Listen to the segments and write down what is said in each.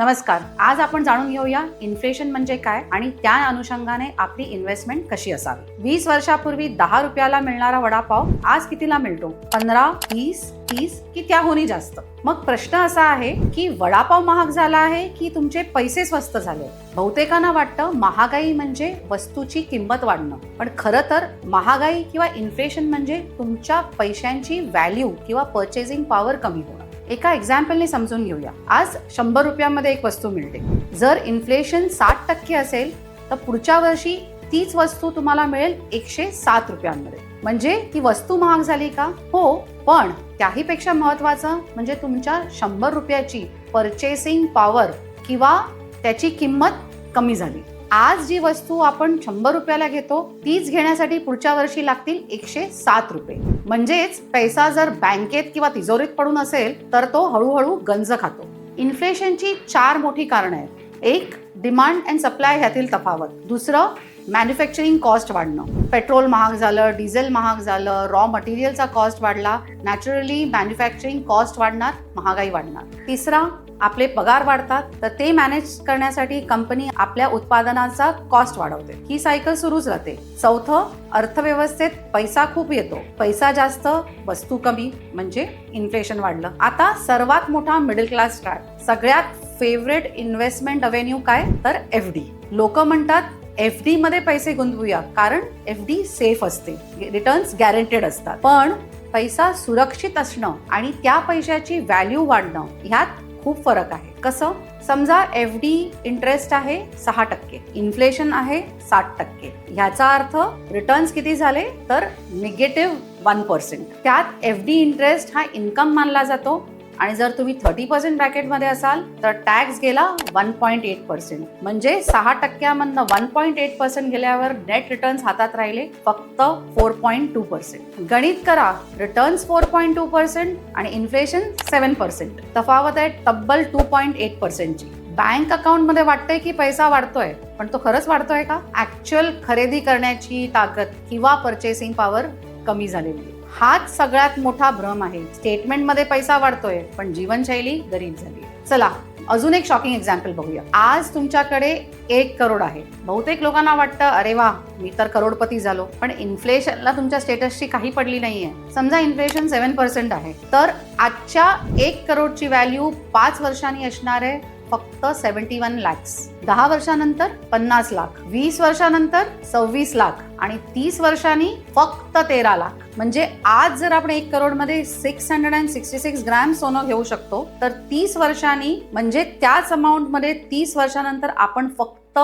नमस्कार. आज आपण जाणून घेऊया इन्फ्लेशन म्हणजे काय आणि त्या अनुषंगाने आपली इन्व्हेस्टमेंट कशी असावी. 20 वर्षापूर्वी 10 रुपयाला मिळणारा वडापाव आज कितीला मिळतो? 15, 20, 30 की त्याहूनही जास्त. मग प्रश्न असा आहे की वडापाव महाग झाला आहे की तुमचे पैसे स्वस्त झाले? बहुतेकांना वाटतं महागाई म्हणजे वस्तूची किंमत वाढणं, पण खरं तर महागाई किंवा इन्फ्लेशन म्हणजे तुमच्या पैशांची व्हॅल्यू किंवा पर्चेसिंग पॉवर कमी होणं. एका एक्झाम्पलने समजून घेऊया. आज 100 रुपयामध्ये एक वस्तू मिळते. जर इन्फ्लेशन 60% असेल तर पुढच्या वर्षी तीच वस्तू तुम्हाला मिळेल 107 रुपयांमध्ये. म्हणजे ती वस्तू महाग झाली का? हो, पण त्याही पेक्षा महत्वाचं म्हणजे तुमच्या 100 रुपयाची पर्चेसिंग पॉवर किंवा त्याची किंमत कमी झाली. आज जी वस्तू आपण 100 रुपयाला घेतो तीच घेण्यासाठी पुढच्या वर्षी लागतील 107 रुपये. म्हणजेच पैसा जर बँकेत किंवा तिजोरीत पडून असेल तर तो हळूहळू गंज खातो. इन्फ्लेशनची 4 मोठी कारणं आहेत. एक, डिमांड अँड सप्लाय ह्यातील तफावत. दुसरं, मॅन्युफॅक्चरिंग कॉस्ट वाढणं. पेट्रोल महाग झालं, डिझेल महाग झालं, रॉ मटेरियलचा कॉस्ट वाढला, नॅचरली मॅन्युफॅक्चरिंग कॉस्ट वाढणार, महागाई वाढणार. तिसरा, आपले पगार वाढतात तर ते मॅनेज करण्यासाठी कंपनी आपल्या उत्पादनाचा कॉस्ट वाढवते. ही सायकल सुरूच राहते. चौथं, अर्थव्यवस्थेत पैसा खूप येतो, पैसा जास्त, वस्तू कमी, म्हणजे इन्फ्लेशन वाढलं. आता सर्वात मोठा मिडल क्लास ट्रॅप. सगळ्यात फेवरेट इन्व्हेस्टमेंट अव्हेन्यू काय? तर FD. लोक म्हणतात FD मध्ये पैसे गुंतवूया कारण FD सेफ असते, रिटर्न्स गॅरंटेड असतात. पण पैसा सुरक्षित असणं आणि त्या पैशाची व्हॅल्यू वाढणं ह्यात खूप फरक आहे. कसं? समजा FD इंटरेस्ट आहे 6%, इन्फ्लेशन आहे 60%. ह्याचा अर्थ रिटर्न्स किती झाले? तर -1%. त्यात FD इंटरेस्ट हा इन्कम मानला जातो आणि जर तुम्ही 30% ब्रॅकेटमध्ये असाल तर टॅक्स गेला 1.8%. म्हणजे 6%मधनं 1.8% गेल्यावर नेट रिटर्न्स हातात राहिले फक्त 4.2%. गणित करा. रिटर्न्स 4.2% आणि इन्फ्लेशन 7%. तफावत आहे तब्बल 2.8%ची. बँक अकाउंट मध्ये वाटतंय की पैसा वाढतोय, पण तो खरंच वाढतोय का? ऍक्च्युअल खरेदी करण्याची ताकद किंवा पर्चेसिंग पॉवर कमी झालेली आहे. हाच सगळ्यात मोठा भ्रम आहे. स्टेटमेंटमध्ये पैसा वाढतोय पण जीवनशैली गरीब झाली. चला अजून एक शॉकिंग एक्झाम्पल बघूया. आज तुमच्याकडे 1 करोड आहे. बहुतेक लोकांना वाटतं अरे वा, मी तर करोडपती झालो. पण इन्फ्लेशनला तुमच्या स्टेटसची काही पडली नाहीये. समजा इन्फ्लेशन 7% आहे तर आजच्या 1 करोडची व्हॅल्यू 5 वर्षांनी असणार आहे फक्त 71 लाख. 10 वर्षानंतर 50 लाख, 20 वर्षानंतर 26 लाख आणि 30 वर्षांनी फक्त 13 लाख. म्हणजे आज जर आपण 1 करोड मध्ये 666 ग्रॅम सोनं घेऊ शकतो तर 30 वर्षांनी म्हणजे त्याच अमाऊंट मध्ये 30 वर्षानंतर आपण फक्त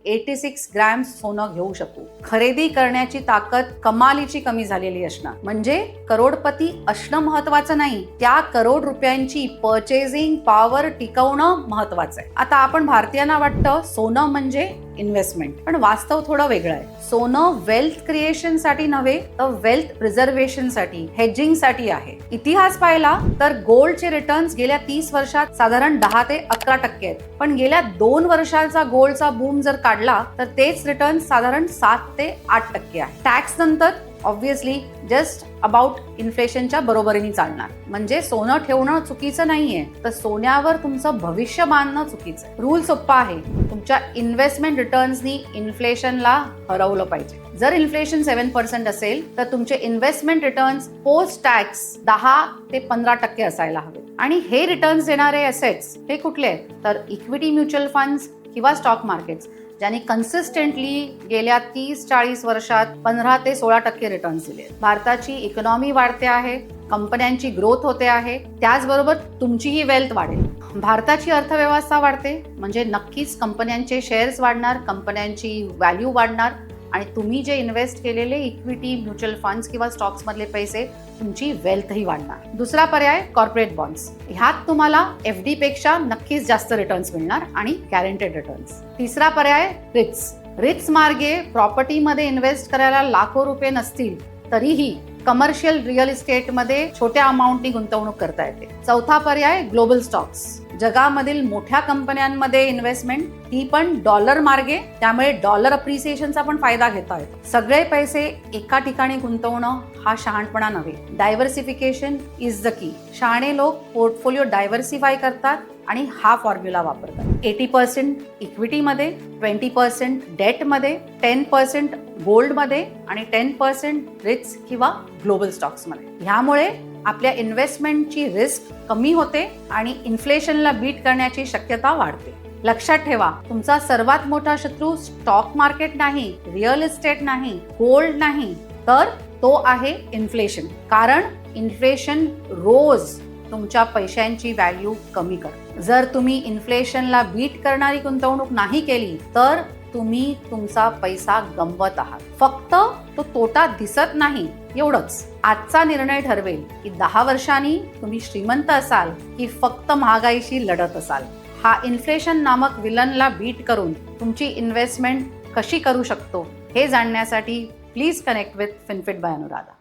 86 ग्रॅम सोनं घेऊ शकू. खरेदी करण्याची ताकद कमालीची कमी झालेली असणार. म्हणजे करोडपती असणं महत्वाचं नाही, त्या करोड रुपयांची पर्चेसिंग पॉवर टिकवणं महत्वाचं आहे. आता आपण भारतीयांना वाटतं सोनं म्हणजे इन्व्हेस्टमेंट, पण वास्तव थोडं वेगळं आहे. सोनं वेल्थ क्रिएशन साठी नव्हे तर वेल्थ प्रिझर्वेशन साठी, हेजिंग साठी आहे. इतिहास पाहिला तर गोल्डचे रिटर्न्स गेल्या 30 वर्षात साधारण 10 ते 11% आहेत. पण गेल्या 2 वर्षाचा गोल्डचा बूम जर काढला तर तेच रिटर्न्स साधारण 7 ते 8% आहे. टॅक्स नंतर ऑब्व्हियसली जस्ट अबाउट इन्फ्लेशनच्या बरोबरीने चालणार. म्हणजे सोनं ठेवणं चुकीचं नाहीये, तर सोन्यावर तुमचं भविष्य बांधणं चुकीचं आहे. रूल सोप्पा आहे. तुमच्या इन्व्हेस्टमेंट रिटर्न्सनी इन्फ्लेशनला हरवलं पाहिजे. जर इन्फ्लेशन 7% असेल तर तुमचे इन्व्हेस्टमेंट रिटर्न्स पोस्ट टॅक्स 10 ते 15% असायला हवे. आणि हे रिटर्न्स देणारे असेट्स हे कुठले आहेत? तर इक्विटी म्युच्युअल फंड्स किंवा स्टॉक मार्केट्स, ज्यांनी कन्सिस्टंटली गेल्या 30-40 वर्षात 15 ते 16% रिटर्न्स दिले. भारताची इकॉनॉमी वाढते आहे, कंपन्यांची ग्रोथ होते आहे, त्याचबरोबर तुमचीही वेल्थ वाढेल. भारताची अर्थव्यवस्था वाढते म्हणजे नक्कीच कंपन्यांचे शेअर्स वाढणार, कंपन्यांची व्हॅल्यू वाढणार आणि तुम्ही जे इन्व्हेस्ट केलेले इक्विटी म्युच्युअल फंड्स किंवा स्टॉक्स मधले पैसे, तुमची वेल्थही वाढणार. दुसरा पर्याय कॉर्पोरेट बॉन्ड्स. ह्यात तुम्हाला FD पेक्षा नक्कीच जास्त रिटर्न्स मिळणार आणि गॅरंटेड रिटर्न्स. तिसरा पर्याय रिट्स मार्गे प्रॉपर्टीमध्ये इन्व्हेस्ट करायला लाखो रुपये नसतील तरीही कमर्शियल रिअल इस्टेटमध्ये छोट्या अमाऊंटनी गुंतवणूक करता येते. चौथा पर्याय ग्लोबल स्टॉक्स. जगामधील मोठ्या कंपन्यांमध्ये इन्व्हेस्टमेंट, ती पण डॉलर मार्गे, त्यामुळे डॉलर अप्रिसिएशनचा पण फायदा घेता येतो. सगळे पैसे एका ठिकाणी गुंतवणं हा शहाणपणा नव्हे. Diversification is the key. शहाणे लोक पोर्टफोलिओ डायव्हर्सिफाय करतात आणि हा फॉर्म्युला वापरतात. 80% इक्विटीमध्ये, 20% डेटमध्ये, 10% गोल्डमध्ये आणि 10% रिट्स किंवा ग्लोबल स्टॉक्समध्ये. ह्यामुळे आपल्या इन्व्हेस्टमेंटची रिस्क कमी होते आणि इन्फ्लेशनला बीट करण्याची शक्यता वाढते. लक्षात ठेवा, तुमचा सर्वात मोठा शत्रू स्टॉक मार्केट नाही, रिअल इस्टेट नाही, गोल्ड नाही, तर तो आहे इन्फ्लेशन. कारण इन्फ्लेशन रोज तुमच्या पैशांची व्हॅल्यू कमी करते. जर तुम्ही इन्फ्लेशनला बीट करणारी गुंतवणूक नाही केली तर तुम्ही तुमचा पैसा गमवत आहात. फक्त तो तोटा दिसत नाही एवढंच. आजचा निर्णय ठरवेल की 10 वर्षांनी तुम्ही श्रीमंत असाल की फक्त महागाईशी लढत असाल. हा इन्फ्लेशन नामक विलनला बीट करून तुमची इन्व्हेस्टमेंट कशी करू शकतो हे जाणण्यासाठी please connect with FinFit by Anuradha.